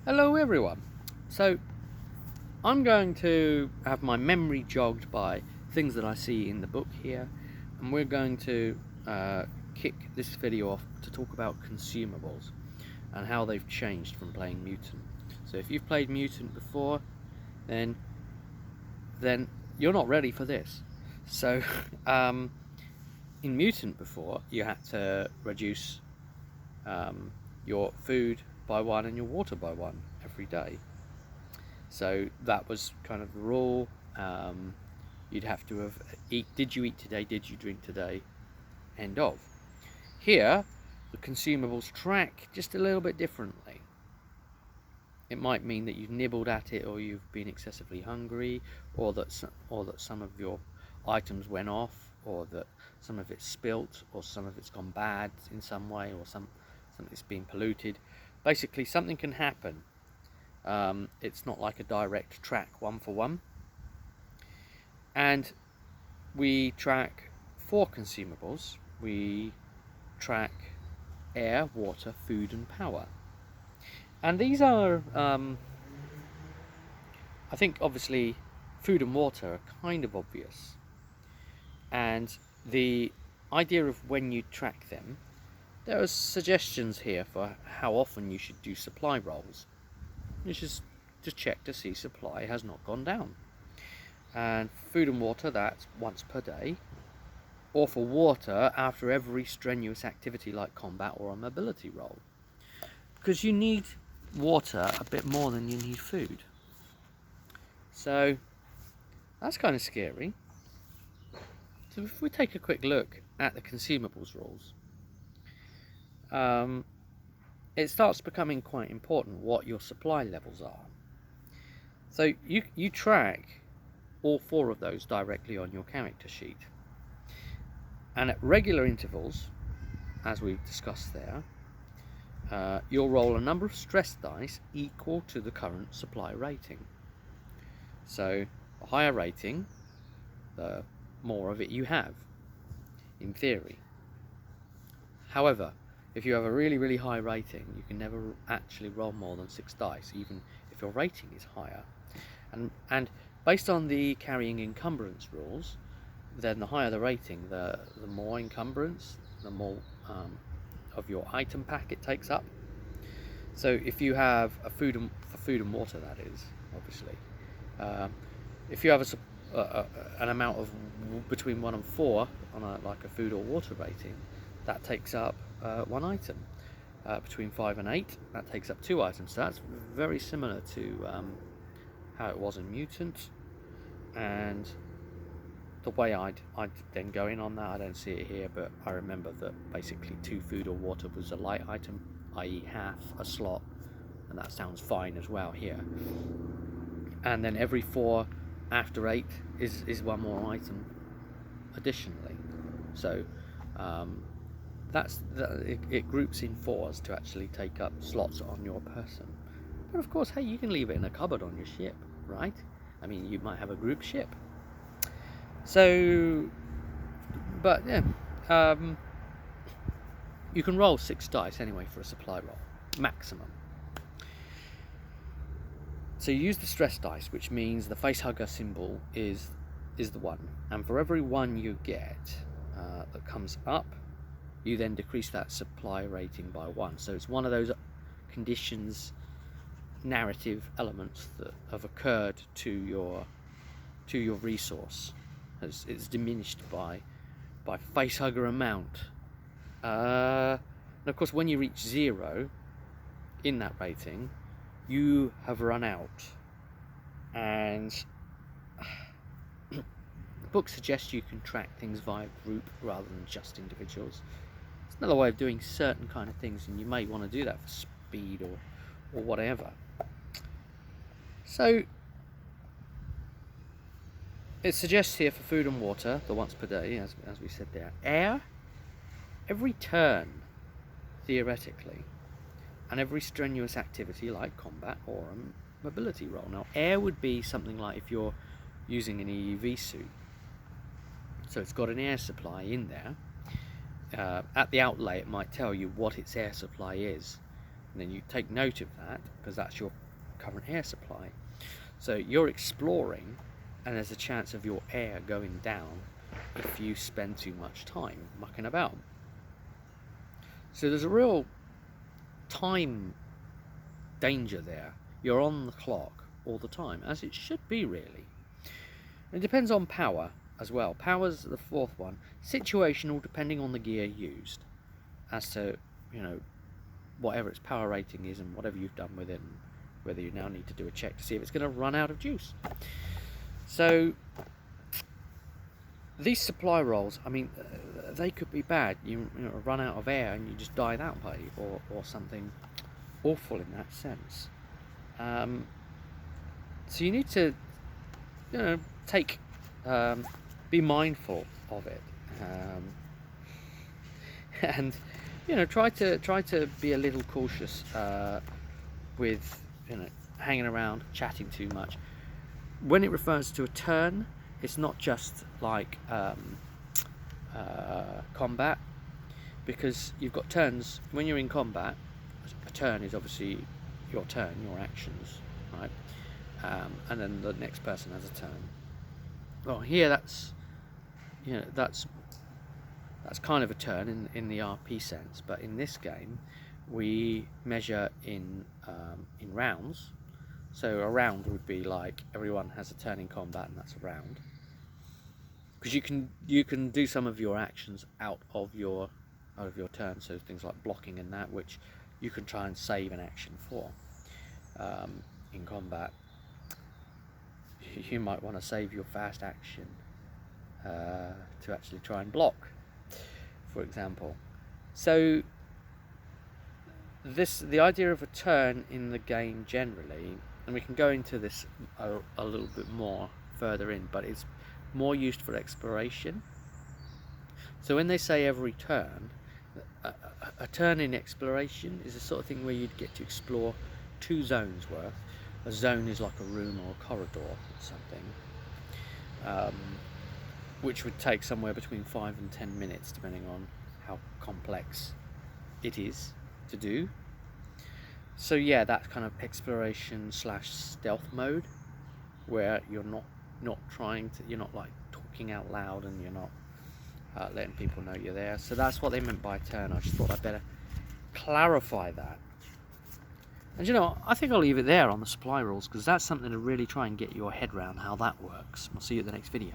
Hello everyone. So I'm going to have my memory jogged by things that I see in the book here, and we're going to kick this video off to talk about consumables and how they've changed from playing Mutant. So if you've played Mutant before, then you're not ready for this. So in Mutant before, you had to reduce your food by one and your water by one every day. So that was kind of the rule. You'd have to have did you eat today, did you drink today, end of. Here the consumables track just a little bit differently. It might mean that you've nibbled at it, or you've been excessively hungry, or that some of your items went off, or that some of it's spilt, or some of it's gone bad in some way, or something's been polluted. Basically something can happen. It's not like a direct track one for one. And we track 4 consumables. We track air, water, food and power. And these are, I think obviously food and water are kind of obvious. And the idea of when you track them, there are suggestions here for how often you should do supply rolls. You should just check to see supply has not gone down. And food and water, that's once per day, or for water after every strenuous activity like combat or a mobility roll, because you need water a bit more than you need food. So that's kind of scary. So if we take a quick look at the consumables rules, it starts becoming quite important what your supply levels are. So you track all 4 of those directly on your character sheet, and at regular intervals, as we've discussed there, you'll roll a number of stress dice equal to the current supply rating. So the higher rating, the more of it you have, in theory. However, if you have a really high rating, you can never actually roll more than 6 dice, even if your rating is higher. And based on the carrying encumbrance rules, then the higher the rating, the more encumbrance, the more of your item pack it takes up. So if you have for food and water, that is obviously, if you have an amount of between 1 and 4 on like a food or water rating, that takes up 1 item. Between 5 and 8, that takes up 2 items. So that's very similar to how it was in Mutant. And the way I'd then go in on that, I don't see it here, but I remember that basically 2 food or water was a light item, i.e. half a slot, and that sounds fine as well here. And then every 4 after 8 is 1 more item additionally. So it groups in 4s to actually take up slots on your person. But of course, hey, you can leave it in a cupboard on your ship, right? I mean, you might have a group ship. So, but yeah, you can roll 6 dice anyway for a supply roll, maximum. So you use the stress dice, which means the facehugger symbol is the 1, and for every 1 you get that comes up, you then decrease that supply rating by 1. So it's one of those conditions, narrative elements that have occurred to your resource. It's diminished by facehugger amount. And of course, when you reach 0 in that rating, you have run out. And the book suggests you can track things via group rather than just individuals. It's another way of doing certain kind of things, and you may want to do that for speed or whatever. So it suggests here for food and water, the once per day, as we said there. Air, every turn, theoretically, and every strenuous activity like combat or a mobility roll. Now, air would be something like if you're using an EUV suit. So it's got an air supply in there. At the outlay, it might tell you what its air supply is. And then you take note of that because that's your current air supply. So you're exploring, and there's a chance of your air going down if you spend too much time mucking about. So there's a real time danger there. You're on the clock all the time, as it should be really. It depends on power as well. Power's the fourth one. Situational, depending on the gear used, as to, you know, whatever its power rating is and whatever you've done with it, and whether you now need to do a check to see if it's going to run out of juice. So these supply rolls, I mean, they could be bad. You know, run out of air and you just die that way, or something awful in that sense. So you need to, you know, be mindful of it, and you know, try to be a little cautious with, you know, hanging around, chatting too much. When it refers to a turn, it's not just like combat, because you've got turns. When you're in combat, a turn is obviously your turn, your actions, right? And then the next person has a turn. Well, here that's, you know, that's kind of a turn in the RP sense, but in this game we measure in rounds. So a round would be like everyone has a turn in combat, and that's a round. Because you can do some of your actions out of your turn, so things like blocking and that, which you can try and save an action for. In combat, you might want to save your fast action to actually try and block, for example. So the idea of a turn in the game generally, and we can go into this a little bit more further in, but it's more used for exploration. So when they say every turn, a turn in exploration is the sort of thing where you'd get to explore 2 zones worth. A zone is like a room or a corridor or something, which would take somewhere between 5 and 10 minutes depending on how complex it is to do. So yeah, that's kind of exploration / stealth mode, where you're not you're not like talking out loud, and you're not letting people know you're there. So that's what they meant by turn. I just thought I'd better clarify that. And you know, I think I'll leave it there on the supply rules, because that's something to really try and get your head around how that works. I'll see you at the next video.